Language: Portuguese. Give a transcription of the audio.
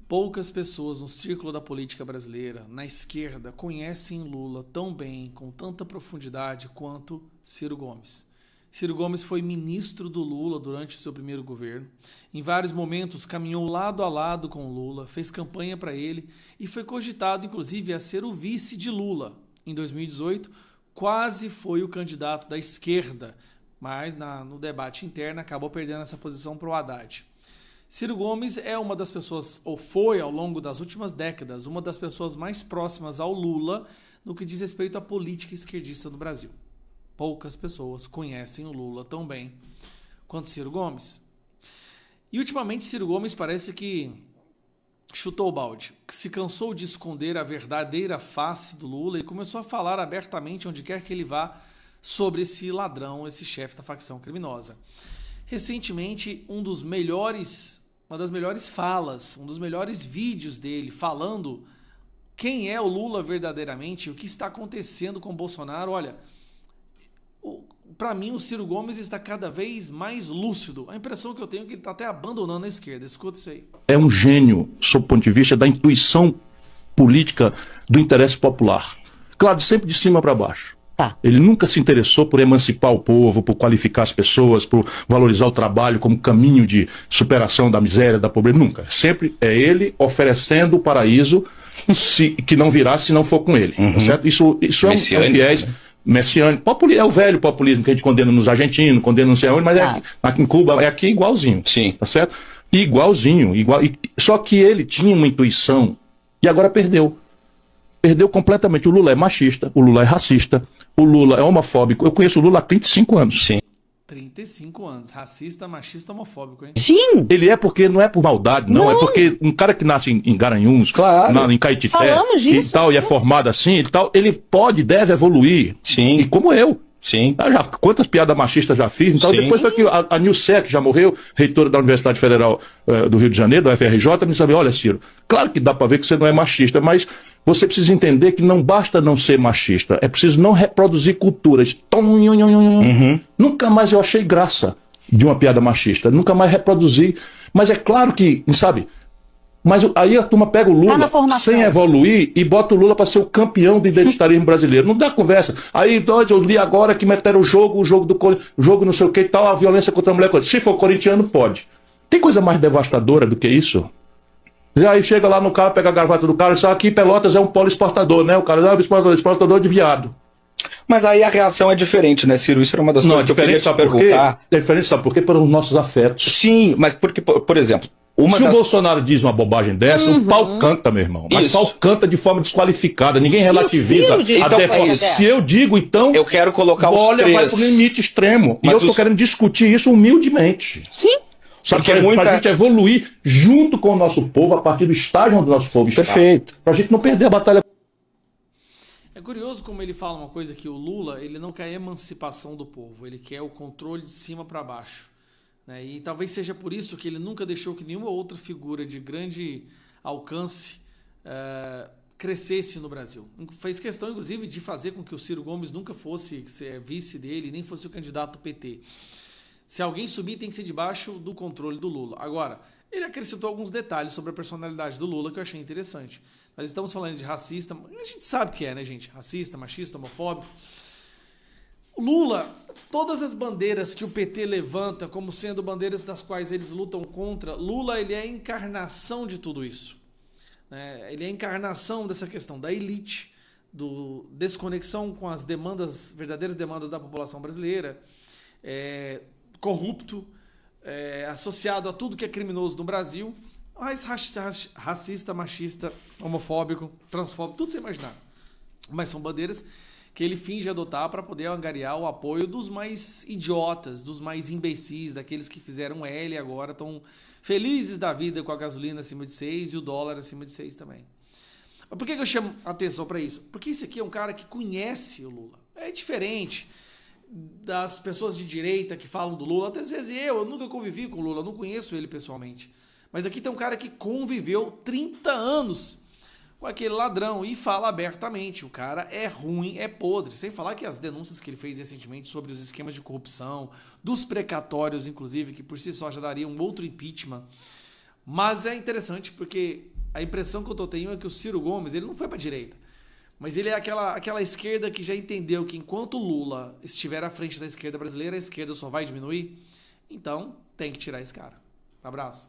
Poucas pessoas no círculo da política brasileira, na esquerda, conhecem Lula tão bem, com tanta profundidade, quanto Ciro Gomes. Ciro Gomes foi ministro do Lula durante o seu primeiro governo. Em vários momentos, caminhou lado a lado com Lula, fez campanha para ele e foi cogitado, inclusive, a ser o vice de Lula. Em 2018, quase foi o candidato da esquerda, mas no debate interno acabou perdendo essa posição para o Haddad. Ciro Gomes é uma das pessoas, ou foi ao longo das últimas décadas, uma das pessoas mais próximas ao Lula no que diz respeito à política esquerdista no Brasil. Poucas pessoas conhecem o Lula tão bem quanto Ciro Gomes. E ultimamente Ciro Gomes parece que chutou o balde, que se cansou de esconder a verdadeira face do Lula e começou a falar abertamente onde quer que ele vá sobre esse ladrão, esse chefe da facção criminosa. Recentemente, uma das melhores falas, um dos melhores vídeos dele falando quem é o Lula verdadeiramente, o que está acontecendo com o Bolsonaro. Olha, para mim o Ciro Gomes está cada vez mais lúcido. A impressão que eu tenho é que ele está até abandonando a esquerda. Escuta isso aí. É um gênio, sob o ponto de vista da intuição política do interesse popular. Claro, sempre de cima para baixo. Tá. Ele nunca se interessou por emancipar o povo, por qualificar as pessoas, por valorizar o trabalho como caminho de superação da miséria, da pobreza. Nunca. Sempre é ele oferecendo o paraíso que não virá se não for com ele. Tá certo? Isso é um viés messiânico. É o velho populismo que a gente condena nos argentinos, condena não sei onde, mas aqui em Cuba é aqui igualzinho. Sim. Tá certo? Igualzinho. Só que ele tinha uma intuição e agora perdeu. Perdeu completamente. O Lula é machista, o Lula é racista, o Lula é homofóbico. Eu conheço o Lula há 35 anos. Sim. 35 anos. Racista, machista, homofóbico, hein? Sim. Ele é porque não é por maldade, não. É porque um cara que nasce em Garanhuns, Claro. em Caetité Falamos disso, e tal, e é formado assim e tal, ele deve evoluir. Sim. E como eu. Sim. Quantas piadas machistas já fiz? Então, Sim. depois foi que a Nilce, que já morreu, reitora da Universidade Federal do Rio de Janeiro, da UFRJ, me disse: olha, Ciro, claro que dá para ver que você não é machista, mas você precisa entender que não basta não ser machista, é preciso não reproduzir culturas. Nunca mais eu achei graça de uma piada machista, nunca mais reproduzi. Mas é claro que, sabe... Mas aí a turma pega o Lula sem evoluir e bota o Lula para ser o campeão do identitarismo brasileiro. Não dá conversa. Aí eu li agora que meteram o jogo não sei o que e tal, a violência contra a mulher. Se for corintiano, pode. Tem coisa mais devastadora do que isso? Aí chega lá no carro, pega a gravata do cara e diz: aqui Pelotas é um polo exportador, né? O cara é exportador de viado. Mas aí a reação é diferente, né, Ciro? Isso era uma das coisas que eu queria te perguntar. É diferente, sabe por quê? Pelos nossos afetos. Sim, mas porque, por exemplo... Se o Bolsonaro diz uma bobagem dessa, o pau canta, meu irmão. Mas o pau canta de forma desqualificada. Ninguém relativiza a deformação. Se eu digo, então... Eu quero colocar os três. Vai pro limite extremo. Mas eu estou querendo discutir isso humildemente. Sim. Sabe, pra gente evoluir junto com o nosso povo, a partir do estágio onde o nosso povo está. Perfeito. Pra gente não perder a batalha. É curioso como ele fala uma coisa, que o Lula, ele não quer a emancipação do povo, ele quer o controle de cima para baixo. E talvez seja por isso que ele nunca deixou que nenhuma outra figura de grande alcance crescesse no Brasil. Fez questão, inclusive, de fazer com que o Ciro Gomes nunca fosse vice dele, nem fosse o candidato do PT. Se alguém subir, tem que ser debaixo do controle do Lula. Agora, ele acrescentou alguns detalhes sobre a personalidade do Lula que eu achei interessante. Nós estamos falando de racista, a gente sabe que é, né, gente? Racista, machista, homofóbico. O Lula, todas as bandeiras que o PT levanta como sendo bandeiras das quais eles lutam contra, Lula, ele é a encarnação de tudo isso. Ele é a encarnação dessa questão da elite, desconexão com as verdadeiras demandas da população brasileira, corrupto, associado a tudo que é criminoso no Brasil, mas racista, machista, homofóbico, transfóbico, tudo você imaginar. Mas são bandeiras que ele finge adotar para poder angariar o apoio dos mais idiotas, dos mais imbecis, daqueles que fizeram L e agora estão felizes da vida com a gasolina acima de 6 e o dólar acima de 6 também. Mas por que eu chamo atenção para isso? Porque esse aqui é um cara que conhece o Lula. É diferente das pessoas de direita que falam do Lula. Até às vezes eu nunca convivi com o Lula, não conheço ele pessoalmente. Mas aqui tem um cara que conviveu 30 anos com aquele ladrão e fala abertamente: o cara é ruim, é podre. Sem falar que as denúncias que ele fez recentemente sobre os esquemas de corrupção, dos precatórios, inclusive, que por si só já daria um outro impeachment. Mas é interessante porque A impressão que eu tenho é que o Ciro Gomes, ele não foi para a direita. Mas ele é aquela esquerda que já entendeu que enquanto o Lula estiver à frente da esquerda brasileira, a esquerda só vai diminuir. Então, tem que tirar esse cara. Abraço.